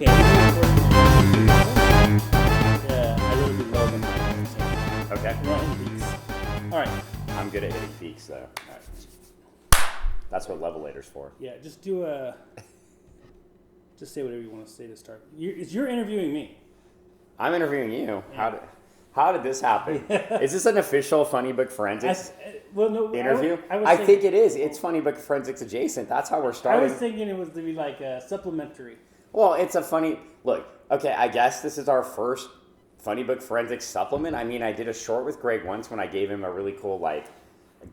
Okay. Yeah, I really do love them. Okay. We're not hitting peaks. All right. I'm good at hitting peaks, though. That's what levelator's for. Yeah, just do a. Just say whatever you want to say to start. You're interviewing me. I'm interviewing you. Yeah. How did this happen? Is this an official Funny Book Forensics interview? I think it is. It's Funny Book Forensics adjacent. That's how we're I starting. was thinking it was to be like a supplementary. Well, it's a funny look. Okay, I guess this is our first Funny Book Forensics supplement. I mean, I did a short with Greg once when I gave him a really cool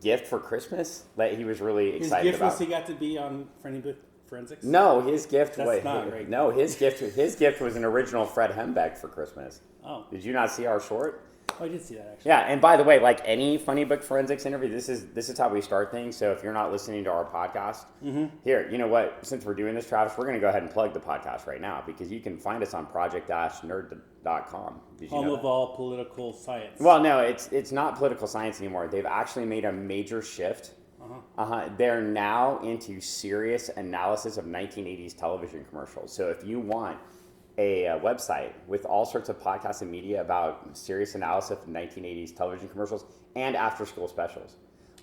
gift for Christmas that he was really excited about. His gift was he got to be on Funny Book Forensics. No, his gift was no. His gift was an original Fred Hembeck for Christmas. Oh, did you not see our short? Oh, I did see that actually. Yeah, and by the way, like any Funny Book Forensics interview, this is how we start things. So if you're not listening to our podcast, here, you know what? Since we're doing this, Travis, we're going to go ahead and plug the podcast right now because you can find us on project-nerd.com. Home of all political science. Well, no, it's not political science anymore. They've actually made a major shift. They're now into serious analysis of 1980s television commercials. So if you want a website with all sorts of podcasts and media about serious analysis of 1980s television commercials and after-school specials.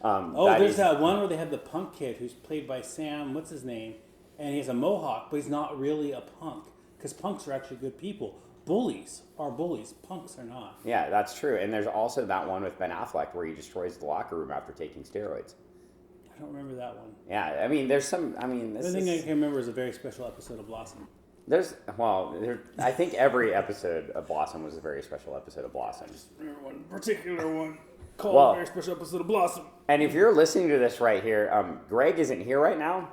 There's that one where they have the punk kid who's played by Sam, what's his name? And he has a mohawk, but he's not really a punk. Because punks are actually good people. Bullies are bullies. Punks are not. Yeah, that's true. And there's also that one with Ben Affleck where he destroys the locker room after taking steroids. I don't remember that one. Yeah, I mean, there's some, I mean... The thing I can remember is a very special episode of Blossom. I think every episode of Blossom was a very special episode of Blossom. I just remember one particular one called a very special episode of Blossom. And if you're listening to this right here, Greg isn't here right now.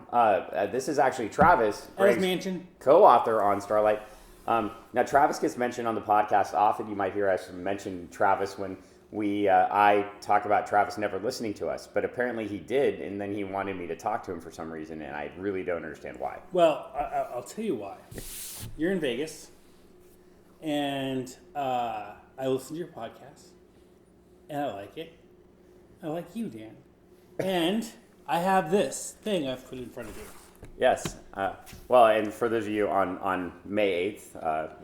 This is actually Travis, Greg's mansion co-author on Starlite. Now, Travis gets mentioned on the podcast often. You might hear us mention Travis when I talk about Travis never listening to us, but apparently he did, and then he wanted me to talk to him for some reason, and I really don't understand why. Well, I'll tell you why. You're in Vegas, and I listen to your podcast, and I like it. I like you, Dan. And I have this thing I've put in front of you. Yes. Well, and for those of you on May 8th,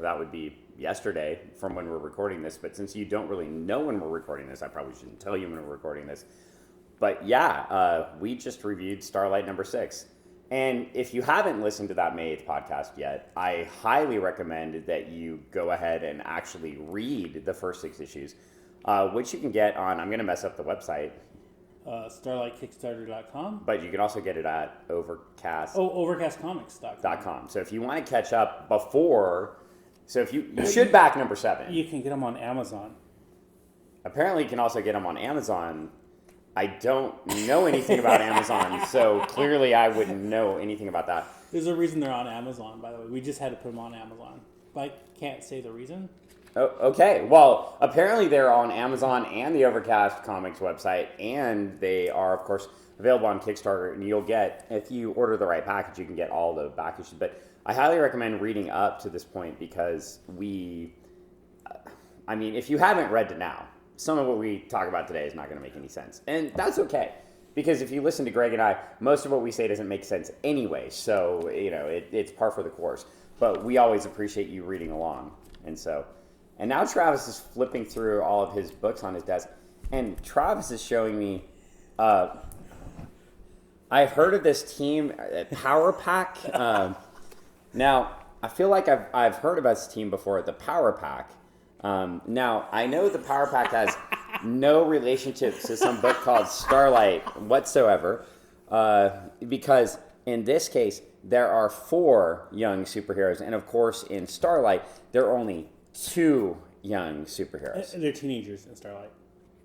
that would be yesterday from when we're recording this, but since you don't really know when we're recording this, I probably shouldn't tell you when we're recording this. But yeah, we just reviewed Starlite number 6. And if you haven't listened to that May 8th podcast yet, I highly recommend that you go ahead and actually read the first 6 issues, which you can get on, I'm going to mess up the website. StarlightKickstarter.com. But you can also get it at Overcast. Overcastcomics.com. So if you want to catch up before... So if you should back number 7. You can get them on Amazon. Apparently you can also get them on Amazon. I don't know anything about Amazon, so clearly I wouldn't know anything about that. There's a reason they're on Amazon, by the way. We just had to put them on Amazon. But I can't say the reason. Oh, okay. Well, apparently they're on Amazon and the Overcast Comics website, and they are, of course, available on Kickstarter. And you'll get, if you order the right package, you can get all the back issues. But I highly recommend reading up to this point because if you haven't read it now, some of what we talk about today is not going to make any sense. And that's okay. Because if you listen to Greg and I, most of what we say doesn't make sense anyway. So, it's par for the course. But we always appreciate you reading along. And now Travis is flipping through all of his books on his desk. And Travis is showing me, I've heard of this team, Power Pack. Now, I feel like I've heard about this team before, the Power Pack. Now, I know the Power Pack has no relationship to some book called Starlight whatsoever, because in this case, there are 4 young superheroes, and of course, in Starlight, there are only 2 young superheroes. They're teenagers in Starlight.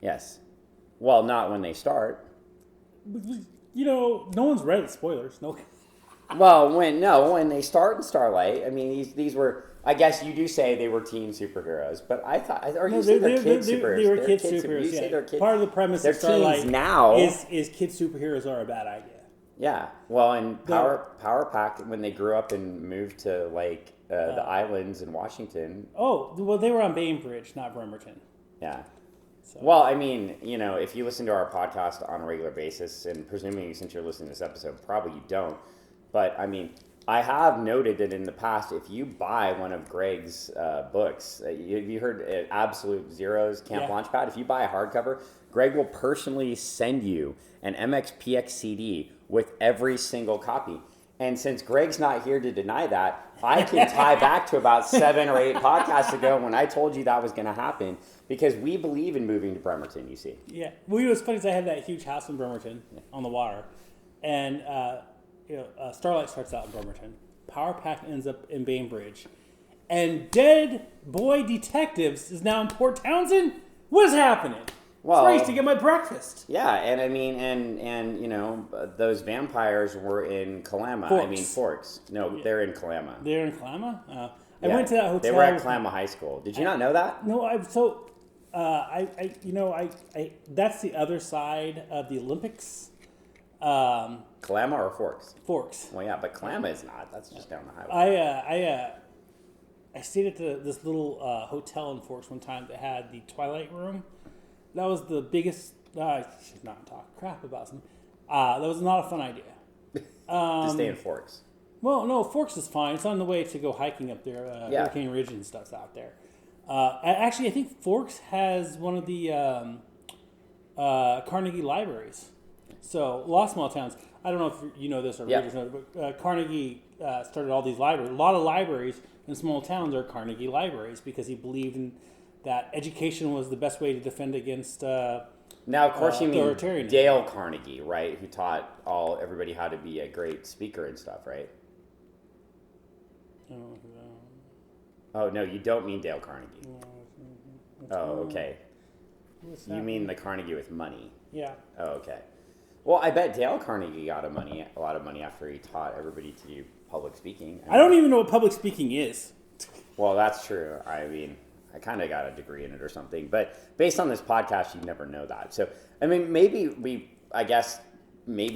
Yes. Well, not when they start. No one's read spoilers. No. Well, when they start in Starlight, I mean, these were, I guess you do say they were teen superheroes, but I thought, or you say they're kid superheroes. They were kid superheroes, You say they're kid. Part of the premise of Starlight now is kid superheroes are a bad idea. Yeah. Well, and Power Pack, when they grew up and moved to, the islands in Washington. Oh, well, they were on Bainbridge, not Bremerton. Yeah. So. Well, I mean, if you listen to our podcast on a regular basis, and presuming since you're listening to this episode, probably you don't, but I mean, I have noted that in the past, if you buy one of Greg's books, have you heard Absolute Zero's Camp Launchpad? If you buy a hardcover, Greg will personally send you an MXPX CD with every single copy. And since Greg's not here to deny that, I can tie back to about 7 or 8 podcasts ago when I told you that was going to happen, because we believe in moving to Bremerton, you see. Yeah. Well, it was funny because I had that huge house in Bremerton on the water. And, Starlite starts out in Bremerton. Power Pack ends up in Bainbridge. And Dead Boy Detectives is now in Port Townsend? What is happening? Well, I used to get my breakfast. Yeah, and I mean, and you know, those vampires were in Kalama. Forks. I mean, Forks. No, they're in Kalama. They're in Kalama? I went to that hotel. They were at Kalama High School. Did you not know that? No, that's the other side of the Olympics. Kalama or Forks? Forks. Well, yeah, but Kalama is not. That's just down the highway. I stayed at this little hotel in Forks one time that had the Twilight Room. That was the biggest. I should not talk crap about something. That was not a fun idea. To stay in Forks. Well, no, Forks is fine. It's on the way to go hiking up there. Hurricane Ridge and stuff's out there. Actually, I think Forks has one of the Carnegie libraries. So, a lot of small towns. I don't know if you know this or readers know, but Carnegie started all these libraries. A lot of libraries in small towns are Carnegie libraries because he believed in that education was the best way to defend against now, of course, you mean authoritarianism. Dale Carnegie, right? Who taught everybody how to be a great speaker and stuff, right? Oh, no, you don't mean Dale Carnegie. Oh, okay. You mean the Carnegie with money. Yeah. Oh, okay. Well, I bet Dale Carnegie got a lot of money after he taught everybody to do public speaking. I don't even know what public speaking is. Well, that's true. I mean, I kind of got a degree in it or something. But based on this podcast, you never know that. So, I mean, maybe we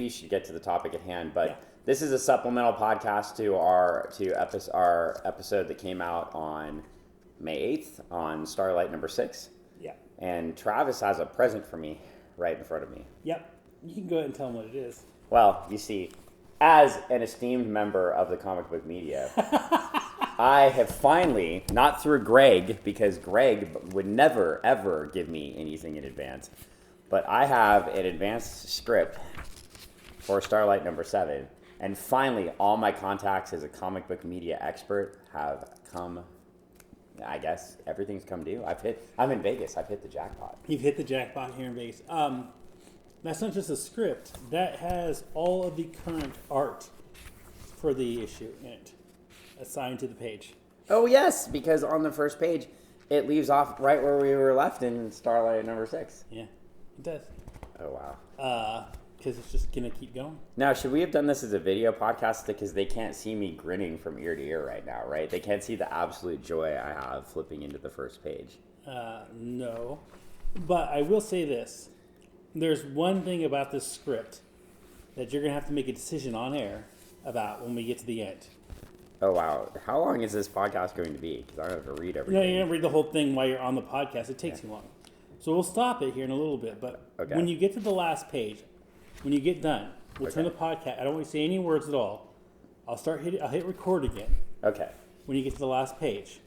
should get to the topic at hand. But this is a supplemental podcast to our episode that came out on May 8th on Starlite number 6. Yeah. And Travis has a present for me right in front of me. Yep. You can go ahead and tell them what it is. Well, you see, as an esteemed member of the comic book media, I have finally, not through Greg, because Greg would never, ever give me anything in advance, but I have an advanced script for Starlite number 7, and finally all my contacts as a comic book media expert have come. I guess everything's come due. I'm in Vegas. I've hit the jackpot. You've hit the jackpot here in Vegas. That's not just a script. That has all of the current art for the issue in it, assigned to the page. Oh, yes, because on the first page, it leaves off right where we were left in Starlight number 6. Yeah, it does. Oh, wow. Because it's just going to keep going. Now, should we have done this as a video podcast? Because they can't see me grinning from ear to ear right now, right? They can't see the absolute joy I have flipping into the first page. No. But I will say this. There's one thing about this script that you're going to have to make a decision on air about when we get to the end. Oh, wow. How long is this podcast going to be? Because I don't have to read everything. No, you don't read the whole thing while you're on the podcast. It takes too long. So we'll stop it here in a little bit. But when you get to the last page, when you get done, we'll turn the podcast. I don't want to say any words at all. I'll hit record again. Okay. When you get to the last page.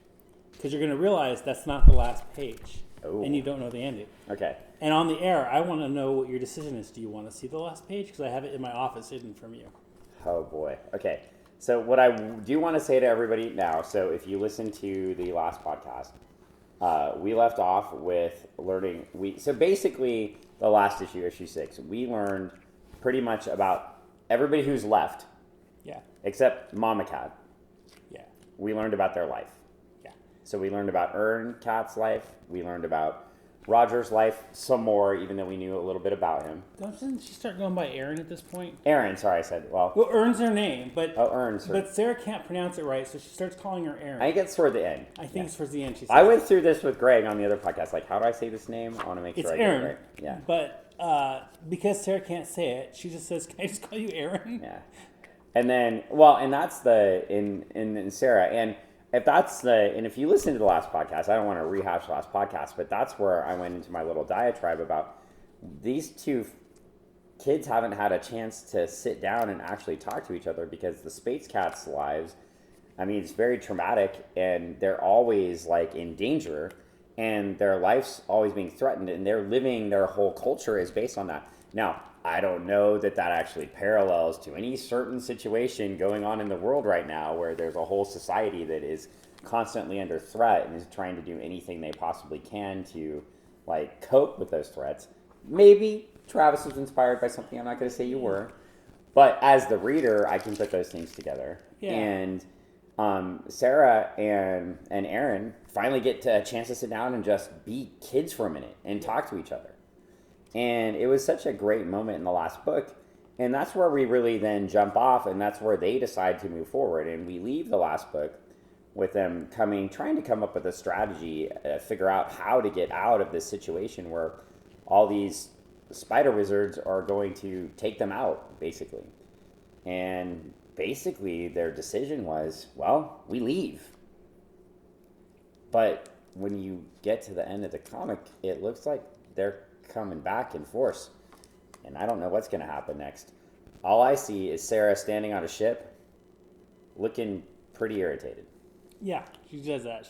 Because you're going to realize that's not the last page. Ooh. And you don't know the ending. Okay. And on the air, I want to know what your decision is. Do you want to see the last page? Because I have it in my office hidden from you. Oh, boy. Okay. So what I do want to say to everybody now, so if you listen to the last podcast, we left off with learning. So basically, the last issue 6, we learned pretty much about everybody who's left. Yeah. Except Mama Cat. Yeah. We learned about their life. Yeah. So we learned about Ern Cat's life. We learned about Roger's life some more, even though we knew a little bit about him. Doesn't she start going by Aaron at this point? Aaron, sorry, I said, well, Ern's her name, but Ern's her. But Sarah can't pronounce it right, so she starts calling her Aaron. I think it's toward the end. I think it's towards the end. She says, I went through this with Greg on the other podcast. Like, how do I say this name? I want to make sure I get Aaron, it right. Yeah. But because Sarah can't say it, she just says, "Can I just call you Aaron?" Yeah. And then, well, and that's in Sarah. And if you listen to the last podcast, I don't want to rehash the last podcast, but that's where I went into my little diatribe about these two kids haven't had a chance to sit down and actually talk to each other because the Space Cats' lives, I mean, it's very traumatic, and they're always like in danger, and their life's always being threatened, and they're living, their whole culture is based on that. Now, I don't know that actually parallels to any certain situation going on in the world right now where there's a whole society that is constantly under threat and is trying to do anything they possibly can to like cope with those threats. Maybe Travis was inspired by something. I'm not going to say you were, but as the reader, I can put those things together. Yeah. And Sarah and Aaron finally get a chance to sit down and just be kids for a minute and talk to each other. And it was such a great moment in the last book. And that's where we really then jump off, and that's where they decide to move forward. And we leave the last book with them trying to come up with a strategy, figure out how to get out of this situation where all these spider wizards are going to take them out, basically. And basically their decision was, well, we leave. But when you get to the end of the comic, it looks like they're coming back in force. And I don't know what's going to happen next. All I see is Sarah standing on a ship looking pretty irritated. Yeah, she does that.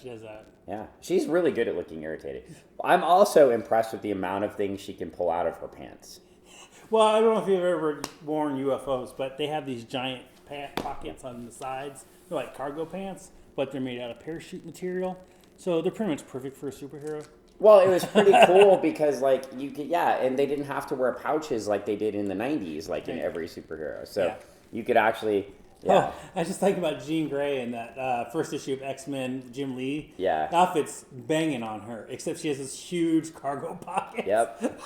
Yeah, she's really good at looking irritated. I'm also impressed with the amount of things she can pull out of her pants. Well, I don't know if you've ever worn UFOs, but they have these giant pockets on the sides. They're like cargo pants, but they're made out of parachute material. So they're pretty much perfect for a superhero. Well, it was pretty cool because, like, you could, and they didn't have to wear pouches like they did in the 90s, like in every superhero. So you could actually, Oh, I just think about Jean Grey in that first issue of X-Men, Jim Lee. Yeah. The outfit's banging on her, except she has this huge cargo pocket. Yep.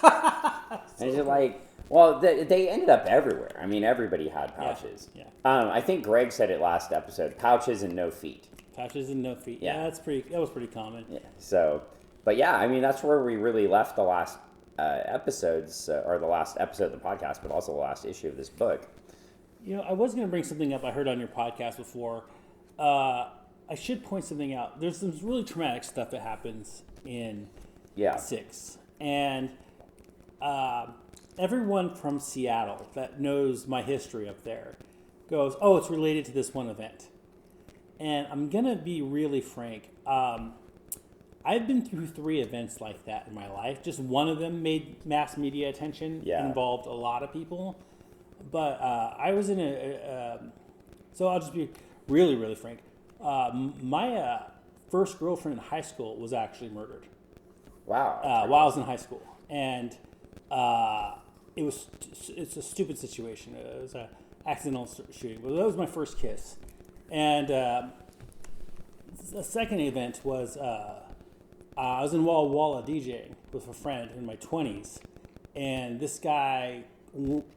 And it's like, well, they ended up everywhere. I mean, everybody had pouches. Yeah. I think Greg said it last episode, pouches and no feet. Pouches and no feet. Yeah. That was pretty common. Yeah. So, but yeah, I mean, that's where we really left the last episodes, or the last episode of the podcast, but also the last issue of this book. You know, I was going to bring something up I heard on your podcast before. I should point something out. There's some really traumatic stuff that happens in 6. And everyone from Seattle that knows my history up there goes, oh, it's related to this one event. And I'm going to be really frank. I've been through 3 events like that in my life. Just one of them made mass media attention, involved a lot of people. But I was in so I'll just be really, really frank. My first girlfriend in high school was actually murdered. Wow. While I was in high school. And it's a stupid situation. It was an accidental shooting. But that was my first kiss. And the second event was I was in Walla Walla DJing with a friend in my 20s. And this guy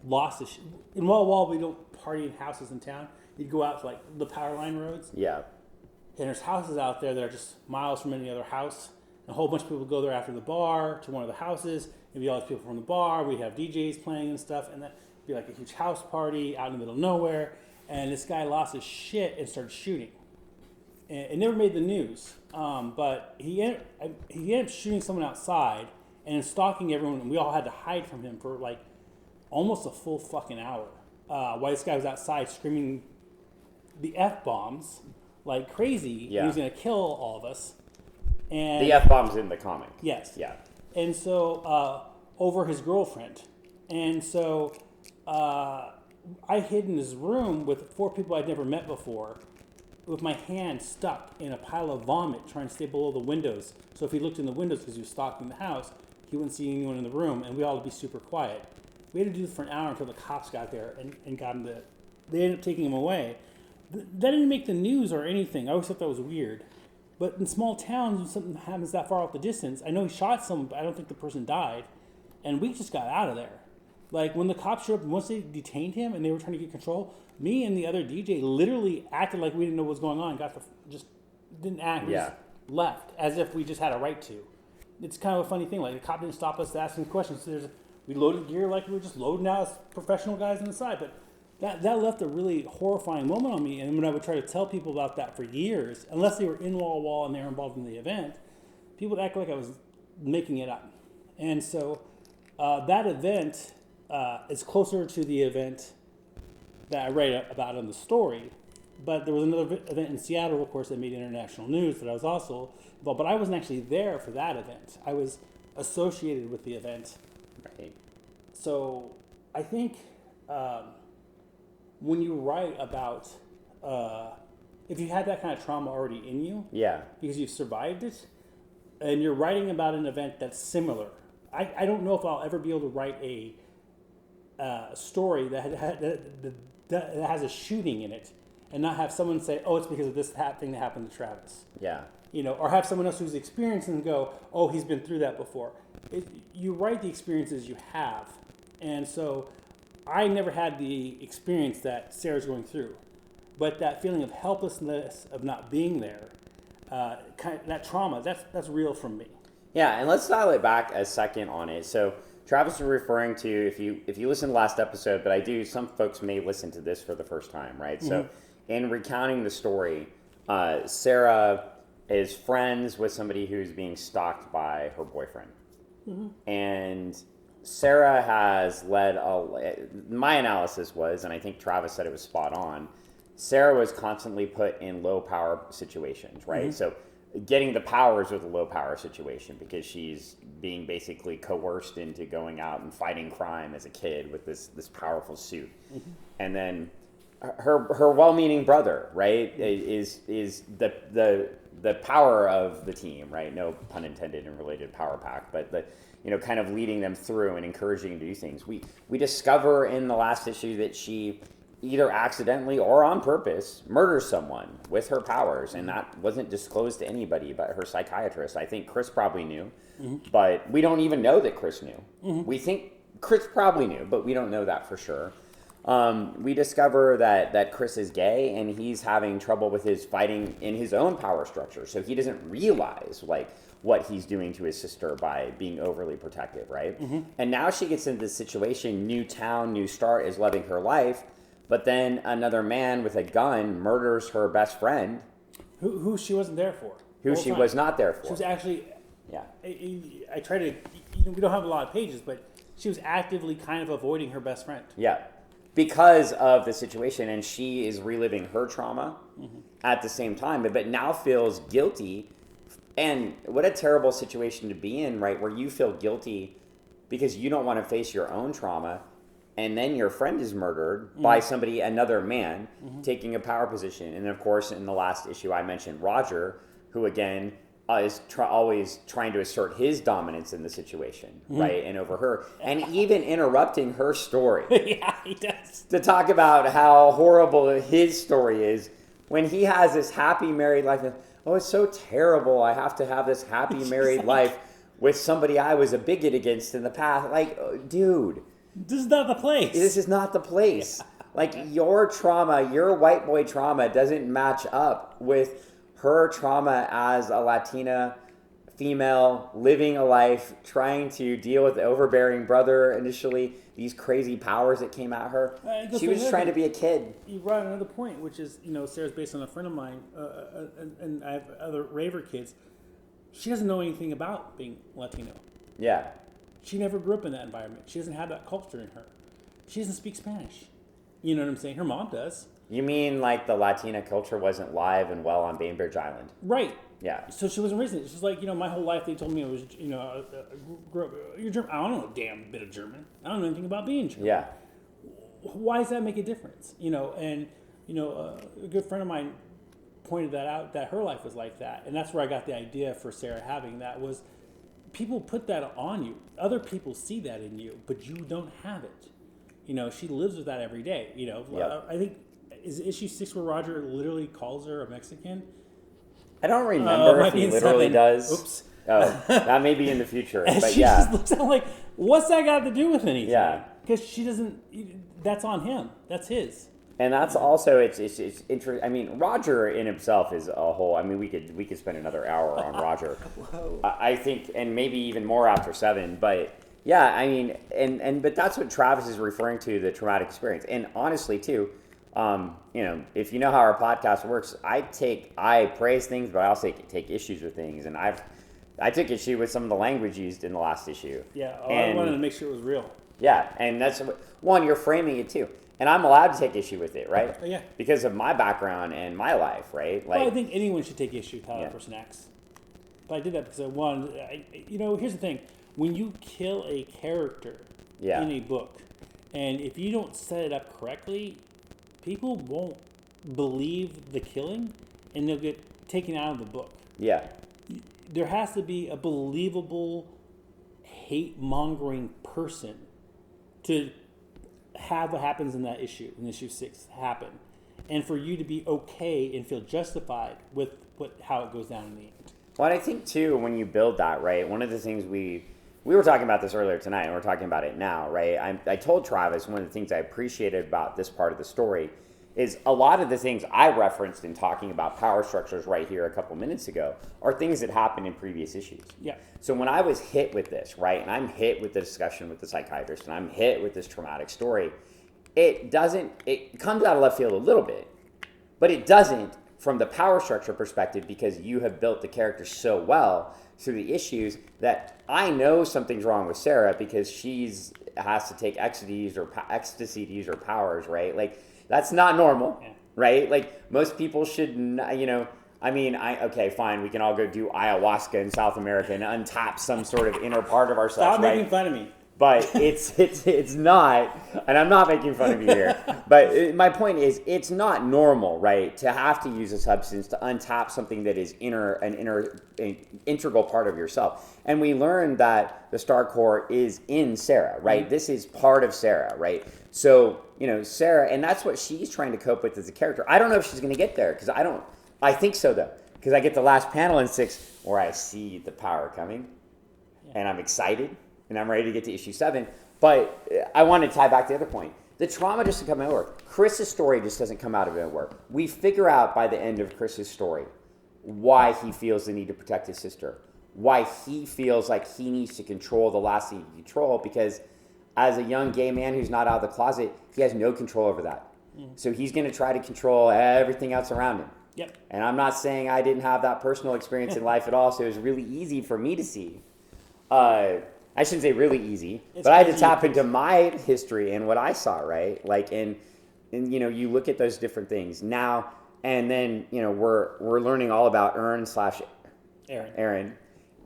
lost his... In Walla Walla, we don't party in houses in town. You'd go out to like the power line roads. Yeah. And there's houses out there that are just miles from any other house. And a whole bunch of people go there after the bar to one of the houses. There'd be all these people from the bar. We'd have DJs playing and stuff. And that'd be like a huge house party out in the middle of nowhere. And this guy lost his shit and started shooting. And it never made the news. But he ended up shooting someone outside and stalking everyone. And we all had to hide from him for like almost a full fucking hour. While this guy was outside screaming the F-bombs like crazy. Yeah. He was going to kill all of us. And the F-bomb's in the comic. Yes. Yeah. And so, over his girlfriend. And so, I hid in his room with 4 people I'd never met before with my hand stuck in a pile of vomit trying to stay below the windows. So if he looked in the windows because he was stalking the house, he wouldn't see anyone in the room, and we all had to be super quiet. We had to do this for an hour until the cops got there and got him to... They ended up taking him away. That didn't make the news or anything. I always thought that was weird. But in small towns, when something happens that far off the distance, I know he shot someone, but I don't think the person died. And we just got out of there. Like, when the cops showed up, once they detained him and they were trying to get control, me and the other DJ literally acted like we didn't know what was going on. Just didn't act. We just left, as if we just had a right to. It's kind of a funny thing. Like, the cop didn't stop us to ask him questions. So we loaded gear like we were just loading out as professional guys on the side. But that left a really horrifying moment on me. And when I would try to tell people about that for years, unless they were in Walla Walla and they were involved in the event, people would act like I was making it up. And so that event it's closer to the event that I write about in the story. But there was another event in Seattle, of course, that made international news that I was also involved. But I wasn't actually there for that event. I was associated with the event. Right. So I think when you write about, if you had that kind of trauma already in you, Yeah. because you've survived it, and you're writing about an event that's similar, I don't know if I'll ever be able to write a story that has a shooting in it and not have someone say, oh, it's because of this thing that happened to Travis. Yeah. Or have someone else who's experienced and go, oh, he's been through that before. You write the experiences you have. And so I never had the experience that Sarah's going through. But that feeling of helplessness of not being there, that trauma, that's real from me. Yeah, and let's dial it back a second on it. So Travis is referring to, if you listen to last episode, but some folks may listen to this for the first time, right? Mm-hmm. So in recounting the story, Sarah is friends with somebody who's being stalked by her boyfriend. Mm-hmm. And Sarah has my analysis was, and I think Travis said it was spot on, Sarah was constantly put in low power situations, right? Mm-hmm. So getting the powers with a low power situation because she's being basically coerced into going out and fighting crime as a kid with this powerful suit. Mm-hmm. And then her well-meaning brother, right, is the power of the team, right? No pun intended in related power pack, but kind of leading them through and encouraging them to do things. We discover in the last issue that she either accidentally or on purpose murders someone with her powers, and that wasn't disclosed to anybody but her psychiatrist. I think Chris probably knew, mm-hmm. but we don't even know that Chris knew. Mm-hmm. We think Chris probably knew, but we don't know that for sure. We discover that Chris is gay, and he's having trouble with his fighting in his own power structure, so he doesn't realize what he's doing to his sister by being overly protective, right? Mm-hmm. And now she gets into this situation, new town, new start, is loving her life, but then another man with a gun murders her best friend. Who she wasn't there for. Who she was not there for. She was actually... Yeah. I try to... We don't have a lot of pages, but she was actively kind of avoiding her best friend. Yeah. Because of the situation, and she is reliving her trauma mm-hmm. at the same time, but now feels guilty. And what a terrible situation to be in, right? Where you feel guilty because you don't want to face your own trauma, and then your friend is murdered mm-hmm. by another man, mm-hmm. taking a power position. And of course, in the last issue, I mentioned Roger, who again is always trying to assert his dominance in the situation, mm-hmm. right? And over her, and even interrupting her story. Yeah, he does. To talk about how horrible his story is when he has this happy married life. Oh, it's so terrible. I have to have this happy married life with somebody I was a bigot against in the past. Like, dude. This is not the place. This is not the place. Yeah. Like, your trauma, your white boy trauma doesn't match up with her trauma as a Latina female living a life, trying to deal with the overbearing brother initially, these crazy powers that came at her. She was just trying to be a kid. You brought another point, which is, Sarah's based on a friend of mine, and I have other raver kids. She doesn't know anything about being Latino. Yeah. She never grew up in that environment. She doesn't have that culture in her. She doesn't speak Spanish. You know what I'm saying? Her mom does. You mean like the Latina culture wasn't live and well on Bainbridge Island? Right. Yeah. So she wasn't raised in it. She's like, my whole life they told me I was, grew up, you're German. I don't know a damn bit of German. I don't know anything about being German. Yeah. Why does that make a difference? A good friend of mine pointed that out, that her life was like that. And that's where I got the idea for Sarah having that was people put that on you. Other people see that in you, but you don't have it. She lives with that every day. Yep. I think, is issue 6 where Roger literally calls her a Mexican? I don't remember if he literally 7. does. Oops. Oh, that may be in the future. But she just looks at him like, what's that got to do with anything? Yeah. Because she doesn't, that's on him. That's his. And that's also, it's interesting. I mean, Roger in himself is a whole, we could spend another hour on Roger. I think, and maybe even more after 7, but yeah, but that's what Travis is referring to, the traumatic experience. And honestly too, if you know how our podcast works, I praise things, but I also take issues with things. And I took issue with some of the language used in the last issue. Yeah, I wanted to make sure it was real. Yeah, and that's one, you're framing it too. And I'm allowed to take issue with it, right? Oh, yeah. Because of my background and my life, right? Well, I think anyone should take issue with how that person acts. But I did that because here's the thing. When you kill a character in a book, and if you don't set it up correctly, people won't believe the killing, and they'll get taken out of the book. Yeah. There has to be a believable, hate-mongering person to have what happens in that issue, in issue 6, happen. And for you to be okay and feel justified with how it goes down in the end. Well, I think, too, when you build that, right, one of the things we were talking about this earlier tonight, and we're talking about it now, right? I told Travis one of the things I appreciated about this part of the story is a lot of the things I referenced in talking about power structures right here a couple minutes ago are things that happened in previous issues. Yeah. So when I was hit with this, right, and I'm hit with the discussion with the psychiatrist, and I'm hit with this traumatic story, it comes out of left field a little bit, but it doesn't from the power structure perspective because you have built the character so well through the issues that I know something's wrong with Sarah because has to take ecstasies or powers, right? Like, that's not normal, right? Like, most people should, okay, fine, we can all go do ayahuasca in South America and untap some sort of inner part of ourselves, Stop making fun of me. But it's not, and I'm not making fun of you here, but my point is, it's not normal, right, to have to use a substance to untap something that is an integral part of yourself. And we learned that the Star Core is in Sarah, right? Mm-hmm. This is part of Sarah, right? So, Sarah, and that's what she's trying to cope with as a character. I don't know if she's going to get there, because I think so, though, because I get the last panel in 6 where I see the power coming, and I'm excited. And I'm ready to get to issue 7. But I want to tie back to the other point. The trauma doesn't come out of work. Chris's story just doesn't come out of it at work. We figure out by the end of Chris's story why he feels the need to protect his sister. Why he feels like he needs to control the last thing he can control. Because as a young gay man who's not out of the closet, he has no control over that. So he's going to try to control everything else around him. Yep. And I'm not saying I didn't have that personal experience in life at all. So it was really easy for me to see. I shouldn't say really easy, but I had to tap into my history and what I saw, right? Like, and you look at those different things now, and then, we're learning all about Erin,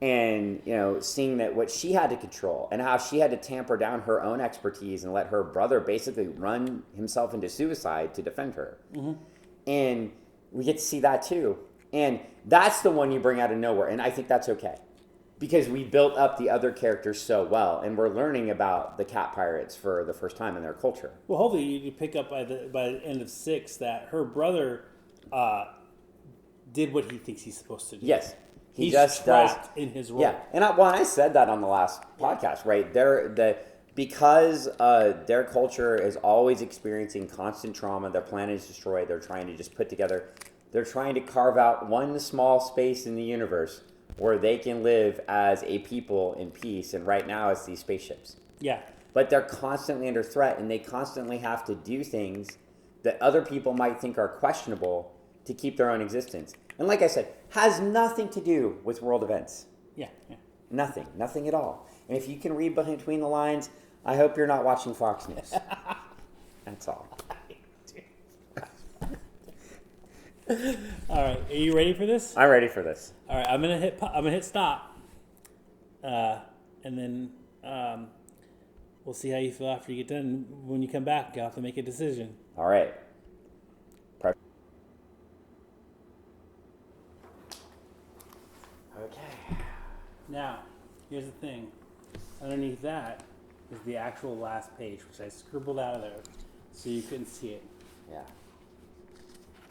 and, seeing that what she had to control and how she had to tamper down her own expertise and let her brother basically run himself into suicide to defend her. Mm-hmm. And we get to see that too. And that's the one you bring out of nowhere, and I think that's okay. Because we built up the other characters so well, and we're learning about the cat pirates for the first time in their culture. Well, hopefully you pick up by the end of 6 that her brother did what he thinks he's supposed to do. Yes, he's just trapped in his role. Yeah, and I said that on the last podcast, right? Because their culture is always experiencing constant trauma. Their planet is destroyed. They're trying to just put together. They're trying to carve out one small space in the universe where they can live as a people in peace, and right now it's these spaceships. Yeah. But they're constantly under threat, and they constantly have to do things that other people might think are questionable to keep their own existence. And like I said, has nothing to do with world events. Yeah. Nothing at all. And if you can read between the lines, I hope you're not watching Fox News. That's all. All right, are you ready for this? I'm ready for this. All right, I'm gonna hit stop, and then we'll see how you feel after you get done. When you come back, you'll have to make a decision. All right. Okay. Now, here's the thing. Underneath that is the actual last page, which I scribbled out of there so you couldn't see it. Yeah.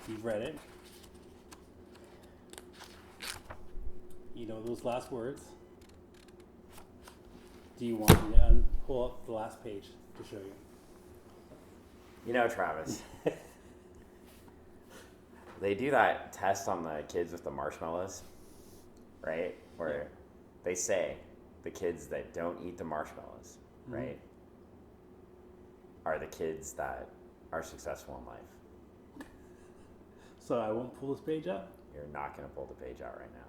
You've read it. You know those last words. Do you want me to pull up the last page to show you? Travis, they do that test on the kids with the marshmallows, right? Where they say the kids that don't eat the marshmallows, right, are the kids that are successful in life. So I won't pull this page up? You're not going to pull the page out right now.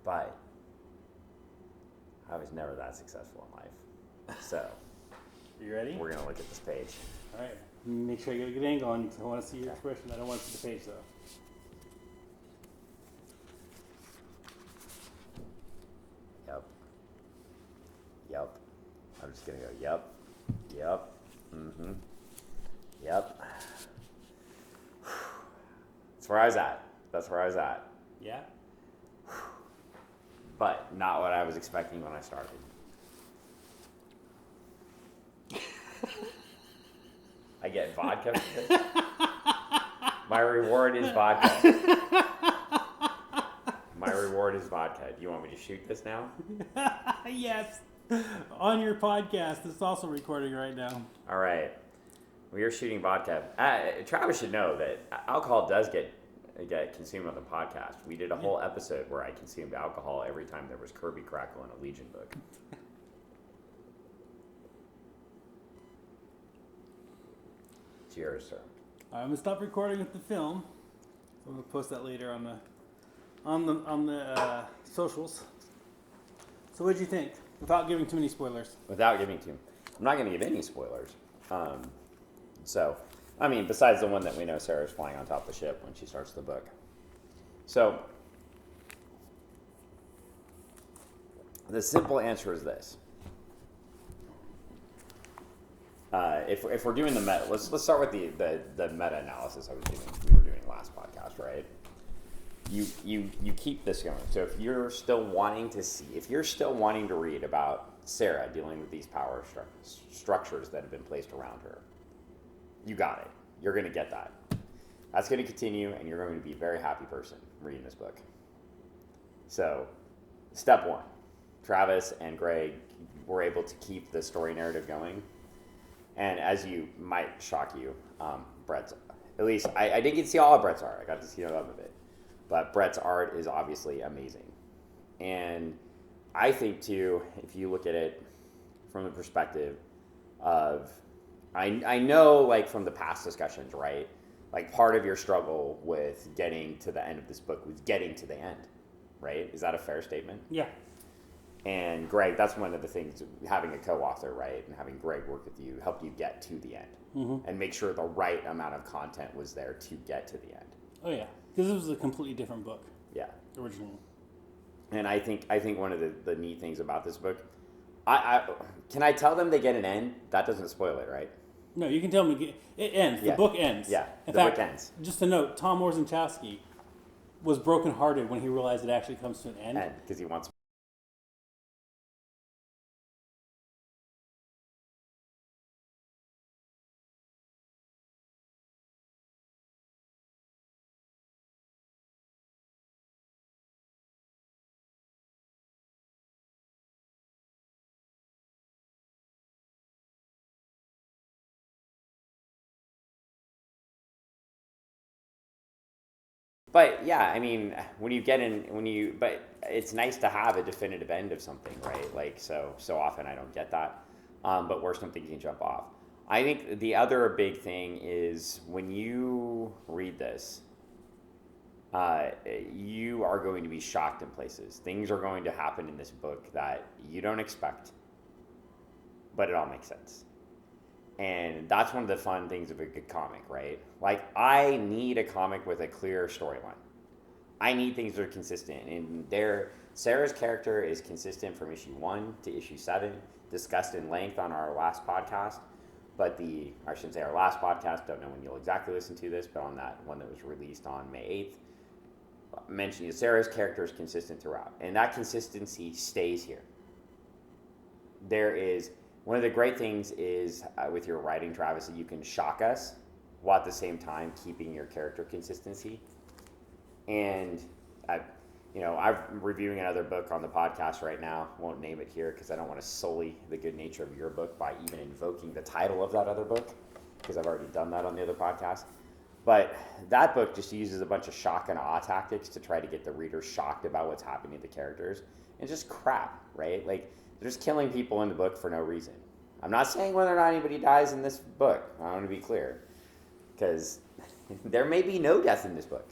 But I was never that successful in life. So, You ready? we're going to look at this page. All right. Make sure I get a good angle on you because I want to see your expression. I don't want to see the page, though. Yep. I'm just going to go, yep. Mm-hmm. Yep. That's where I was at. Yeah? But not what I was expecting when I started. I get vodka. My reward is vodka. My reward is vodka. Do you want me to shoot this now? Yes. On your podcast. It's also recording right now. All right. We are shooting vodka. Travis should know that alcohol does get consumed on the podcast. We did a whole episode where I consumed alcohol every time there was Kirby Crackle in a Legion book. Cheers, sir. I'm gonna stop recording with the film. I'm gonna post that later on the socials. So, what did you think? Without giving too many spoilers. Without giving too, I'm not going to give any spoilers. So, I mean, besides the one that we know Sarah's flying on top of the ship when she starts the book. So, the simple answer is this. If we're doing the meta, let's start with the meta analysis we were doing last podcast, right? You keep this going. So if you're still wanting to read about Sarah dealing with these power structures that have been placed around her, you got it. You're going to get that. That's going to continue, and you're going to be a very happy person reading this book. So, step one, Travis and Greg were able to keep the story narrative going. And as you might shock you, Brett's, at least I didn't get to see all of Brett's art. I got to see some of it. But Brett's art is obviously amazing. And I think, too, if you look at it from the perspective of, I know, like, from the past discussions, right? Like, part of your struggle with getting to the end of this book was getting to the end, right? Is that a fair statement? Yeah. And Greg, that's one of the things, having a co-author, right, and having Greg work with you helped you get to the end and make sure the right amount of content was there to get to the end. Oh, yeah. Because this was a completely different book. Yeah. Originally. And I think one of the neat things about this book, can I tell them they get an end? That doesn't spoil it, right? No, you can tell me it ends. The book ends. Yeah, In the fact, book ends. Just a note, Tom Orzechowski was brokenhearted when he realized it actually comes to an end. Because he wants. But yeah, I mean, but it's nice to have a definitive end of something, right? Like, so often I don't get that, but where something can jump off. I think the other big thing is when you read this, you are going to be shocked in places. Things are going to happen in this book that you don't expect, but it all makes sense. And that's one of the fun things of a good comic, right? Like, I need a comic with a clear storyline. I need things that are consistent. And Sarah's character is consistent from issue 1 to issue 7, discussed in length on our last podcast. But I shouldn't say our last podcast, don't know when you'll exactly listen to this, but on that one that was released on May 8th, mentioning that Sarah's character is consistent throughout. And that consistency stays here. One of the great things is with your writing, Travis, that you can shock us while at the same time keeping your character consistency. And I'm reviewing another book on the podcast right now. Won't name it here because I don't want to sully the good nature of your book by even invoking the title of that other book, because I've already done that on the other podcast. But that book just uses a bunch of shock and awe tactics to try to get the reader shocked about what's happening to the characters. And just crap, right? Like, they're just killing people in the book for no reason. I'm not saying whether or not anybody dies in this book. I want to be clear. Because there may be no death in this book.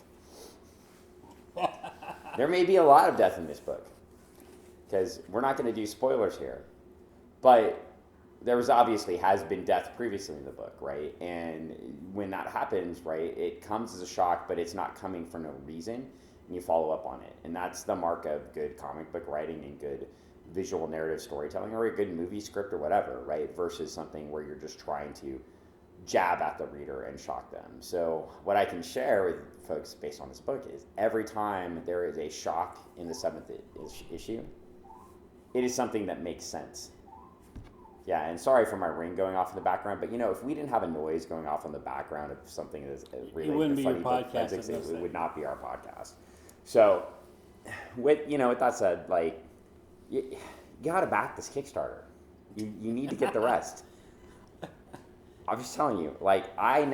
There may be a lot of death in this book. because we're not going to do spoilers here. But there has been death previously in the book, right? And when that happens, right, it comes as a shock, but it's not coming for no reason, and you follow up on it. And that's the mark of good comic book writing and good visual narrative storytelling, or a good movie script or whatever, right? Versus something where you're just trying to jab at the reader and shock them. So what I can share with folks based on this book is every time there is a shock in the 7th issue, it is something that makes sense. Yeah, and sorry for my ring going off in the background, but if we didn't have a noise going off in the background of something that's related to funny book physics, it would not be our podcast. So, with that said, like, you gotta back this Kickstarter. You need to get the rest. I'm just telling you, like, I've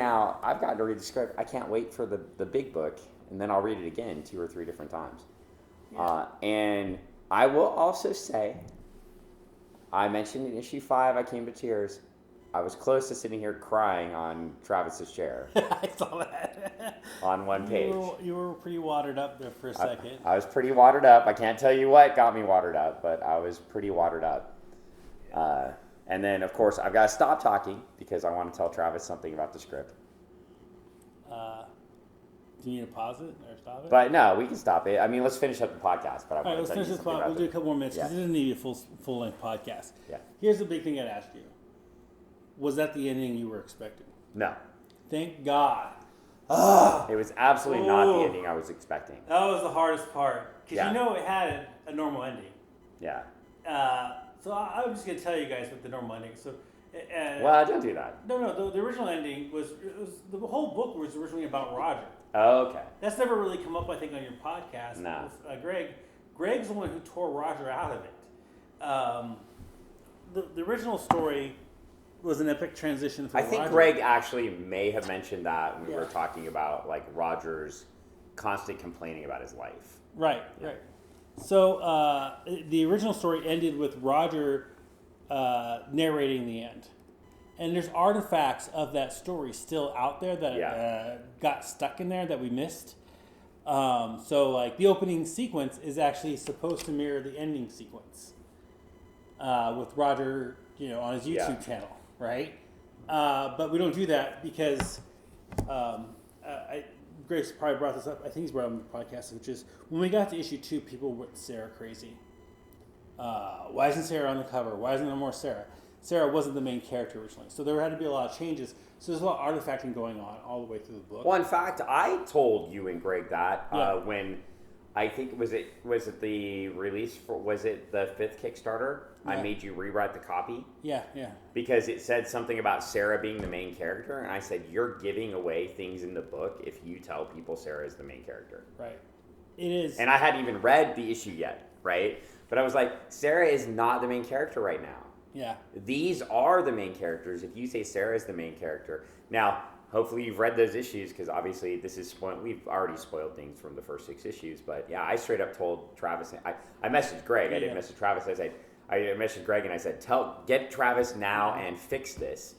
gotten to read the script. I can't wait for the big book, and then I'll read it again 2 or 3 different times. Yeah. And I will also say, I mentioned in issue 5, I came to tears. I was close to sitting here crying on Travis's chair. I saw that. On one page. You were pretty watered up there for a second. I was pretty watered up. I can't tell you what got me watered up, but I was pretty watered up. And then, of course, I've got to stop talking because I want to tell Travis something about the script. Do you need to pause it or stop it? But no, we can stop it. I mean, let's finish up the podcast. But All right, let's finish this podcast. We'll do a couple more minutes because it doesn't need a full-length podcast. Yeah. Here's the big thing I'd ask you. Was that the ending you were expecting? No. Thank God. It was absolutely not the ending I was expecting. That was the hardest part. Because it had a normal ending. Yeah. So I'm just going to tell you guys what the normal ending is. So, well, don't do that. No. The original ending was the whole book was originally about Roger. Oh, okay. That's never really come up, I think, on your podcast. No. With, Greg. Greg's the one who tore Roger out of it. The original story was an epic transition for Roger. I think Roger. Greg actually may have mentioned that when we were talking about like Roger's constant complaining about his life. Right. So the original story ended with Roger narrating the end. And there's artifacts of that story still out there that got stuck in there that we missed. So, like, the opening sequence is actually supposed to mirror the ending sequence with Roger, on his YouTube channel, right? But we don't do that because Grace probably brought this up. I think he's brought it on the podcast, which is when we got to issue 2, people went Sarah crazy. Why isn't Sarah on the cover? Why isn't there more Sarah? Sarah wasn't the main character originally, so there had to be a lot of changes. So there's a lot of artifacting going on all the way through the book. Well, in fact, I told you and Greg that when I think was it the release was it the 5th Kickstarter? Yeah. I made you rewrite the copy. Yeah. Because it said something about Sarah being the main character, and I said you're giving away things in the book if you tell people Sarah is the main character. Right. It is. And I hadn't even read the issue yet, right? But I was like, Sarah is not the main character right now. Yeah. These are the main characters. If you say Sarah is the main character. Now, hopefully you've read those issues because obviously this is spoiled. We've already spoiled things from the first 6 issues. But yeah, I straight up told Travis. I messaged Greg. I didn't message Travis. I messaged Greg and I said, get Travis now and fix this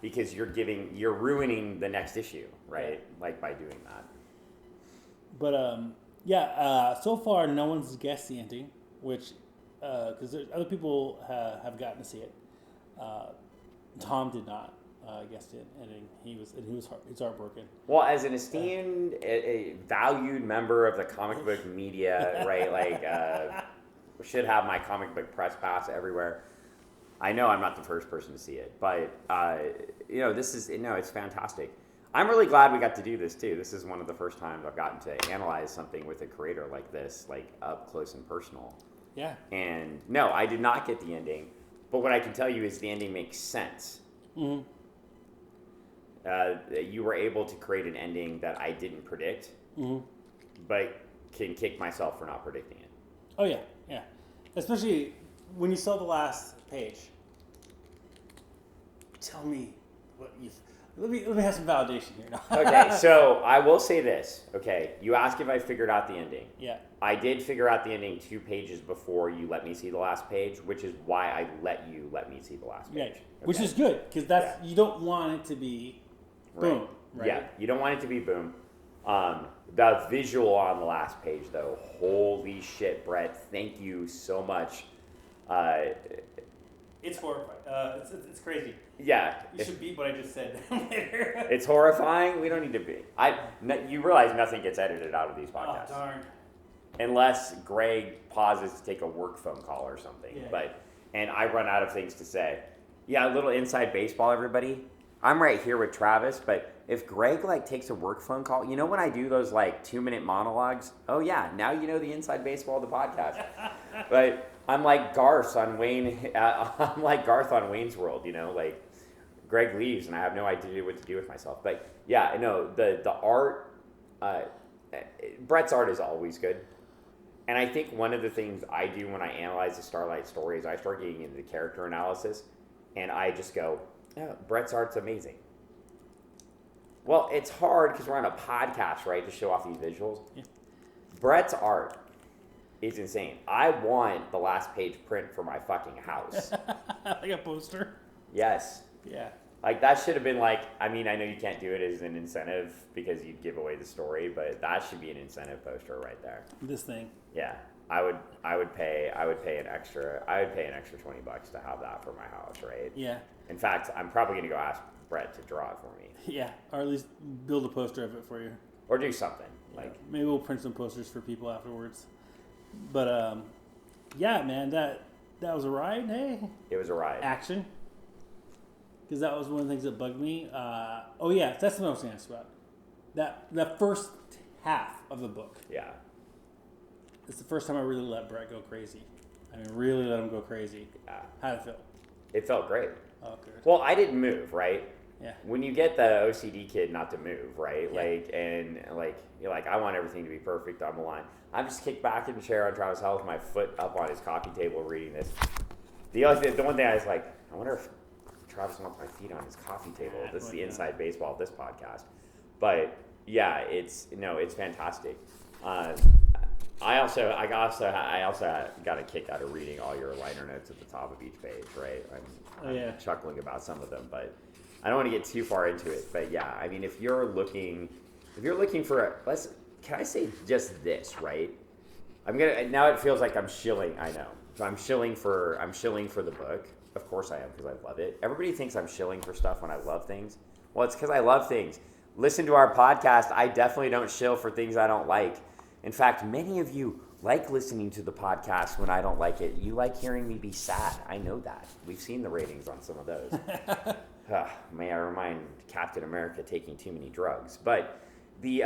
because you're ruining the next issue, right? Like by doing that. But so far no one's guessed the ending, which. Because other people have gotten to see it. Tom did not guess it, and he's heartbroken. Well, as an esteemed, a valued member of the comic book media, right? Like, should have my comic book press pass everywhere. I know I'm not the first person to see it, but it's fantastic. I'm really glad we got to do this too. This is one of the first times I've gotten to analyze something with a creator like this, like up close and personal. Yeah. And no, I did not get the ending. But what I can tell you is the ending makes sense. Mm-hmm. You were able to create an ending that I didn't predict, but can kick myself for not predicting it. Oh, yeah. Especially when you saw the last page. Tell me what you... Let me have some validation here now. Okay, so I will say this. Okay, you asked if I figured out the ending. Yeah. I did figure out the ending 2 pages before you let me see the last page, which is why I let me see the last page. Yeah, okay. Which is good, because you don't want it to be boom, right? Yeah, you don't want it to be boom. The visual on the last page, though, holy shit, Brett! Thank you so much. It's horrifying. It's crazy. Yeah. You should beat what I just said later. It's horrifying. We don't need to be. You realize nothing gets edited out of these podcasts. Oh, darn. Unless Greg pauses to take a work phone call or something. Yeah. And I run out of things to say. Yeah, a little inside baseball, everybody. I'm right here with Travis, but if Greg takes a work phone call, you know when I do those 2-minute monologues? Oh yeah, now you know the inside baseball of the podcast. But I'm like Garth on Wayne. I'm like Garth on Wayne's World. Greg leaves and I have no idea what to do with myself. But yeah, no, the art. Brett's art is always good. And I think one of the things I do when I analyze the Starlite story is I start getting into the character analysis, and I just go, yeah, Brett's art's amazing. Well, it's hard because we're on a podcast, right, to show off these visuals. Yeah. Brett's art is insane. I want the last page print for my fucking house. Like a poster? Yes. Yeah. That should have been I know you can't do it as an incentive because you'd give away the story, but that should be an incentive poster right there. This thing. Yeah. I would pay an extra $20 to have that for my house, right? Yeah. In fact, I'm probably going to go ask Brett to draw it for me. Yeah, or at least build a poster of it for you. Or do something. Maybe we'll print some posters for people afterwards. But yeah, man, that was a ride, hey? It was a ride. Action. Because that was one of the things that bugged me. Oh yeah, that's what I was going to ask about. That first half of the book. Yeah. It's the first time I really let Brett go crazy. Really let him go crazy. Yeah. How'd it feel? It felt great. Oh, good. Well, I didn't move, right? Yeah. When you get the OCD kid not to move, right? Yeah. You're like, I want everything to be perfect on the line. I'm just kicked back in the chair on Travis' house with my foot up on his coffee table reading this. The one thing I was like, I wonder if Travis wants my feet on his coffee table. This is the inside baseball of this podcast. But yeah, it's fantastic. I also got a kick out of reading all your liner notes at the top of each page, right? I'm chuckling about some of them, but I don't want to get too far into it. But yeah, if you're looking for can I say just this, right? Now it feels like I'm shilling. I know. So I'm shilling for the book. Of course I am, because I love it. Everybody thinks I'm shilling for stuff when I love things. Well, it's because I love things. Listen to our podcast. I definitely don't shill for things I don't like. In fact, many of you like listening to the podcast when I don't like it. You like hearing me be sad. I know that. We've seen the ratings on some of those. May I remind Captain America taking too many drugs. But the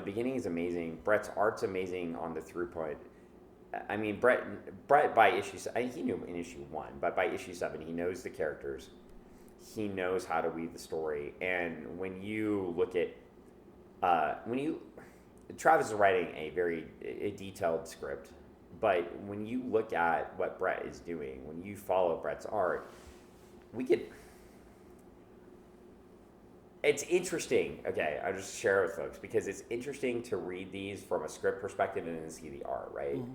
beginning is amazing. Brett's art's amazing on the through point. Brett by issue, he knew in issue 1, but by issue 7, he knows the characters. He knows how to weave the story. And when you look at, Travis is writing a detailed script, but when you look at what Brett is doing, when you follow Brett's art, it's interesting. Okay, I'll just share it with folks because it's interesting to read these from a script perspective and then see the art, right? Mm-hmm.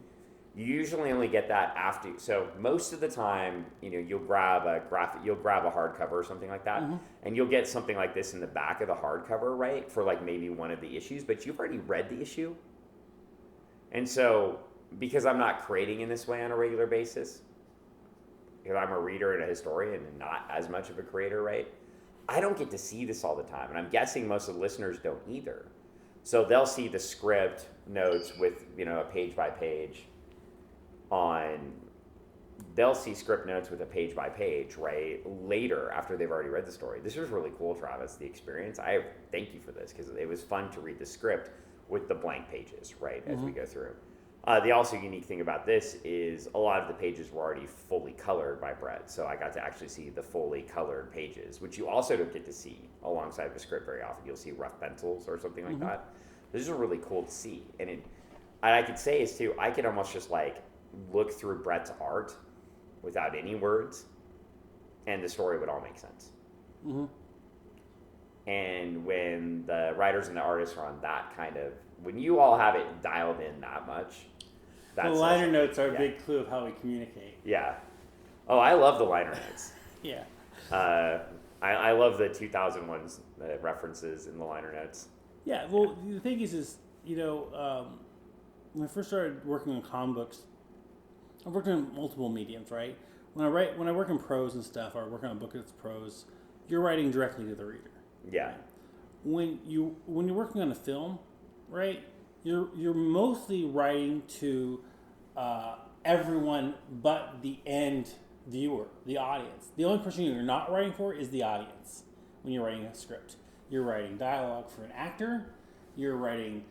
You usually only get that after. So most of the time, you'll grab a hardcover or something like that, mm-hmm. and you'll get something like this in the back of the hardcover, right, for maybe one of the issues. But you've already read the issue, and so because I'm not creating in this way on a regular basis, because I'm a reader and a historian and not as much of a creator, right? I don't get to see this all the time, and I'm guessing most of the listeners don't either. So they'll see the script notes with a page by page. They'll see script notes with a page by page, right, later after they've already read the story. This was really cool, Travis, the experience. I thank you for this because it was fun to read the script with the blank pages, right, as we go through. The also unique thing about this is a lot of the pages were already fully colored by Brett, so I got to actually see the fully colored pages, which you also don't get to see alongside the script very often. You'll see rough pencils or something like that. This is really cool to see, and I could say is too, I could almost just look through Brett's art without any words, and the story would all make sense. Mm-hmm. And when the writers and the artists are on that when you all have it dialed in that much, the liner notes are a big clue of how we communicate. Yeah. Oh, I love the liner notes. Yeah. I love the 2001's references in the liner notes. Yeah, well, the thing is when I first started working on comic books, I've worked on multiple mediums, right? When I work in prose and stuff, or work on a book that's prose, you're writing directly to the reader. Yeah. Right? When you're working on a film, right? You're mostly writing to everyone but the end viewer, the audience. The only person you're not writing for is the audience when you're writing a script. You're writing dialogue for an actor. You're writing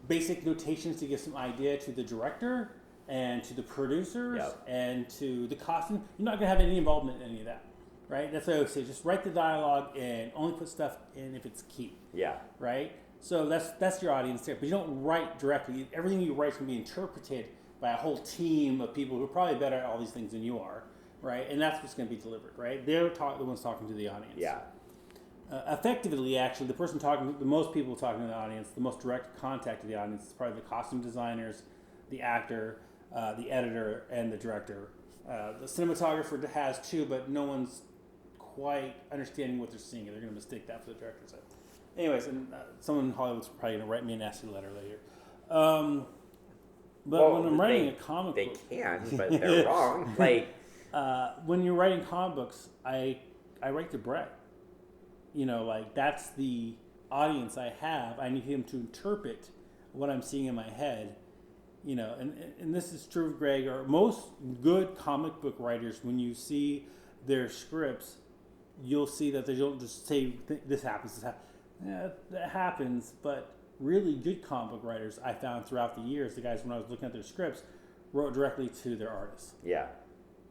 basic notations to give some idea to the director and to the producers and to the costume. You're not going to have any involvement in any of that, right? That's why I always say, just write the dialogue and only put stuff in if it's key. Yeah. Right? So that's your audience there. But you don't write directly. Everything you write can be interpreted by a whole team of people who are probably better at all these things than you are, right? And that's what's going to be delivered, right? They're the ones talking to the audience. Yeah. Effectively, actually, the most people talking to the audience, the most direct contact to the audience is probably the costume designers, the actor, the editor, and the director. The cinematographer has too, but no one's quite understanding what they're seeing. They're going to mistake that for the director's side. Anyways, and someone in Hollywood's probably going to write me a nasty letter later. But when I'm writing a comic book... They can, but they're wrong. When you're writing comic books, I write to Brett. That's the audience I have. I need him to interpret what I'm seeing in my head. And this is true of Greg, or most good comic book writers, when you see their scripts, you'll see that they don't just say, this happens, this happens. Yeah, that happens, but really good comic book writers, I found throughout the years, the guys, when I was looking at their scripts, wrote directly to their artists. Yeah.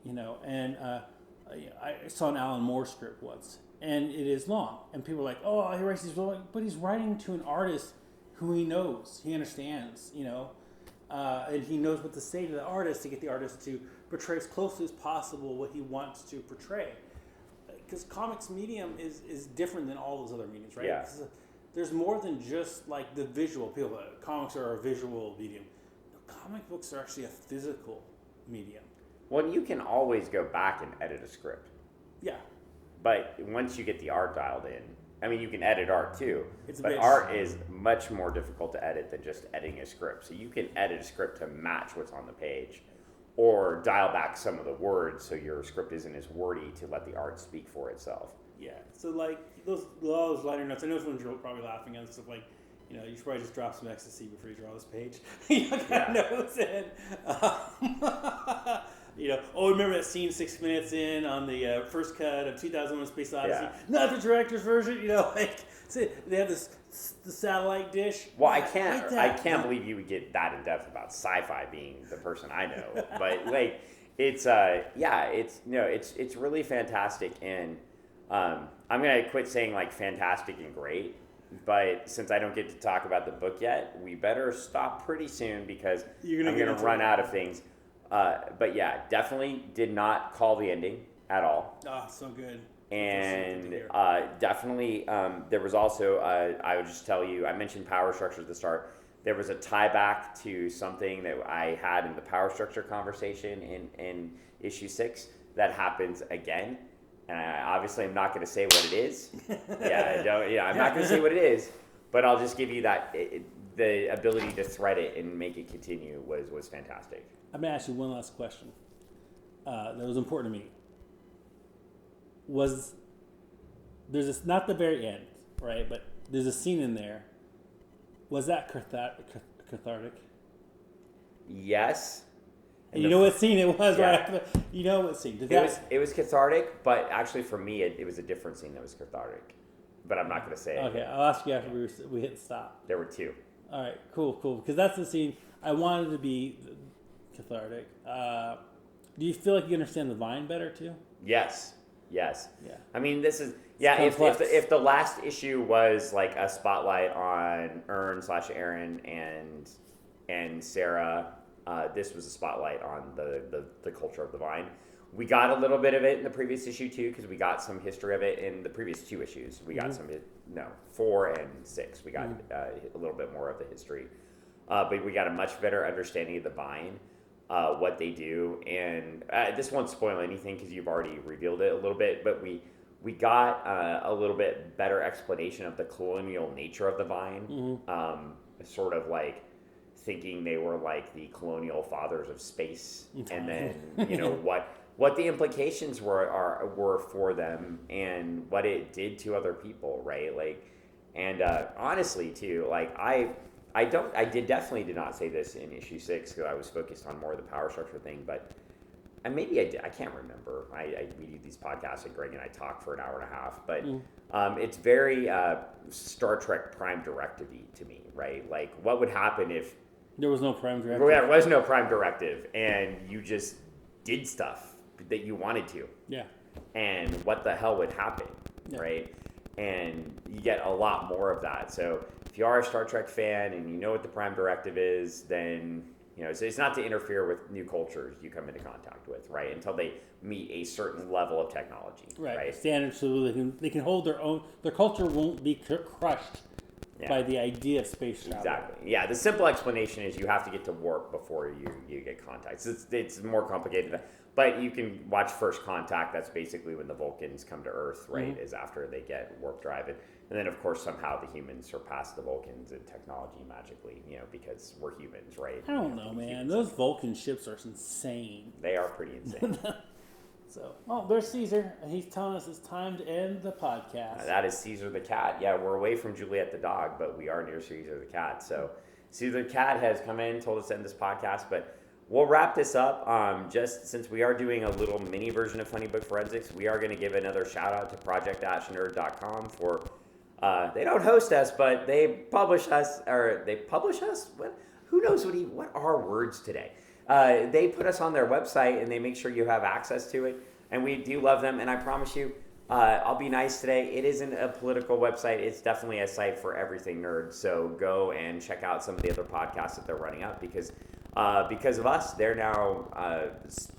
And I saw an Alan Moore script once, and it is long. And people are like, oh, he writes these long, but he's writing to an artist who he knows, he understands, and he knows what to say to the artist to get the artist to portray as closely as possible what he wants to portray. Because comics medium is different than all those other mediums, right? Yeah. There's more than just like the visual. People, comics are a visual medium. Comic books are actually a physical medium. Well, you can always go back and edit a script. Yeah. But once you get the art dialed in, I mean, you can edit art too. But bitch. Art is much more difficult to edit than just editing a script. So you can edit a script to match what's on the page, or dial back some of the words so your script isn't as wordy to let the art speak for itself. Yeah. So like those liner notes, I know someone's probably laughing at stuff like, you should probably just drop some ecstasy before you draw this page. Notes in. Remember that scene 6 minutes in on the first cut of 2001: Space Odyssey? Yeah. Not the director's version. They have the satellite dish. Well, I can't believe you would get that in depth about sci-fi, being the person I know. But it's really fantastic, and I'm gonna quit saying fantastic and great. But since I don't get to talk about the book yet, we better stop pretty soon because I'm gonna run out of things. But yeah, definitely did not call the ending at all. Oh, so good. And definitely, there was also, I would just tell you, I mentioned power structure at the start. There was a tie back to something that I had in the power structure conversation in issue 6 that happens again. And I obviously am not going to say what it is. I'm not going to say what it is, but I'll just give you that the ability to thread it and make it continue was fantastic. I'm going to ask you one last question that was important to me. There's this, not the very end, right? But there's a scene in there. Was that cathartic? Yes. And you know what scene it was, yeah. Right after you know what scene. It was cathartic, but actually for me, it was a different scene that was cathartic. But I'm not going to say it. Okay, I'll ask you after we hit stop. There were 2. All right, cool. Because that's the scene I wanted to be cathartic. Do you feel like you understand the Vine better, too? Yes. Yeah. I mean, this is... Yeah, if the last issue was like a spotlight on Ern/Aaron and Sarah... this was a spotlight on the culture of the Vine. We got a little bit of it in the previous issue too, because we got some history of it in the previous 2 issues. We got 4 and 6. We got a little bit more of the history, but we got a much better understanding of the Vine, what they do, and this won't spoil anything because you've already revealed it a little bit. But we got a little bit better explanation of the colonial nature of the Vine. Sort of like thinking they were like the colonial fathers of space, and then what the implications were for them and what it did to other people, right? Like, and honestly too, like I definitely did not say this in issue 6 because I was focused on more of the power structure thing, but maybe I did. I can't remember. We do these podcasts and Greg and I talk for an hour and a half, but it's very Star Trek Prime Directive-y to me, right? Like, what would happen if there was no Prime Directive? Well, there was no Prime Directive, and you just did stuff that you wanted to. Yeah. And what the hell would happen, right? And you get a lot more of that. So if you are a Star Trek fan and you know what the Prime Directive is, then so it's not to interfere with new cultures you come into contact with, right? Until they meet a certain level of technology, right? Standards, so they can hold their own. Their culture won't be crushed by the idea of space travel. Exactly. Yeah. The simple explanation is you have to get to warp before you get contact. It's more complicated, but you can watch First Contact. That's basically when the Vulcans come to Earth, right? Is after they get warp drive and then, of course, somehow the humans surpass the Vulcans in technology magically, because we're humans, right? I don't know, man. Those Vulcan ships are insane. They are pretty insane. So, there's Caesar. He's telling us it's time to end the podcast. That is Caesar the cat. Yeah, we're away from Juliet the dog, but we are near Caesar the cat. So Caesar the cat has come in, told us to end this podcast, but we'll wrap this up. Just since we are doing a little mini version of Funny Book Forensics, we are going to give another shout out to project-nerd.com for... they don't host us, but they publish us, or they publish us? What? Who knows what are words today? They put us on their website and they make sure you have access to it. And we do love them. And I promise you, I'll be nice today. It isn't a political website. It's definitely a site for everything nerd. So go and check out some of the other podcasts that they're running up because of us, they're now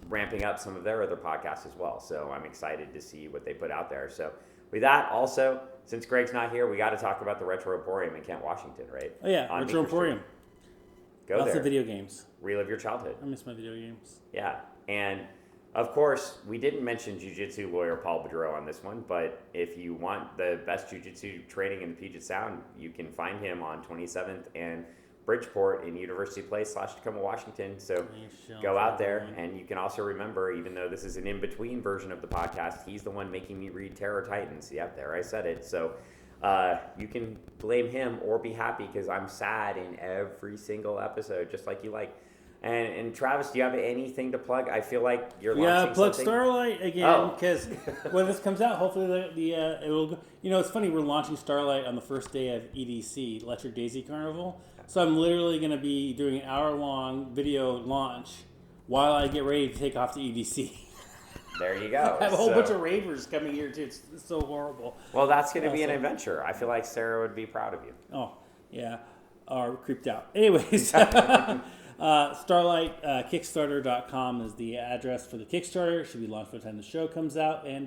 ramping up some of their other podcasts as well. So I'm excited to see what they put out there. So with that, also, since Greg's not here, we got to talk about the Retro Emporium in Kent, Washington, right? Oh, yeah, Retro Emporium. Go there. Lots of video games. Relive your childhood. I miss my video games. Yeah, and of course, we didn't mention jiu-jitsu lawyer Paul Boudreau on this one, but if you want the best jiu-jitsu training in the Puget Sound, you can find him on 27th and Bridgeport in University Place /Tacoma, Washington. So go out there, and you can also remember, even though this is an in-between version of the podcast, he's the one making me read Terror Titans. Yep, there I said it. So you can blame him or be happy because I'm sad in every single episode, just like you like. And Travis, do you have anything to plug? I feel like you're launching plug something. Starlite again because when this comes out, hopefully it will go. It's funny, we're launching Starlite on the first day of EDC, Electric Daisy Carnival. So I'm literally going to be doing an hour-long video launch while I get ready to take off to EDC. There you go. I have a whole bunch of ravers coming here, too. It's so horrible. Well, that's going to be an adventure. I feel like Sarah would be proud of you. Oh, yeah. Or creeped out. Anyways, Starlite, Kickstarter.com is the address for the Kickstarter. It should be launched by the time the show comes out. And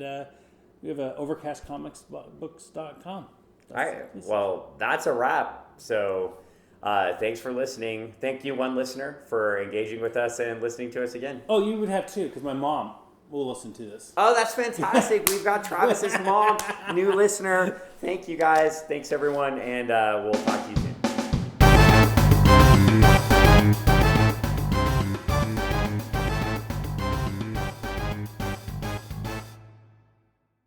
we have overcastcomicsbooks.com. All right. Well, that's a wrap. So thanks for listening. Thank you, one listener, for engaging with us and listening to us again. Oh, you would have too, because my mom will listen to this. Oh, that's fantastic. We've got Travis's mom, new listener. Thank you, guys. Thanks, everyone. And we'll talk to you soon.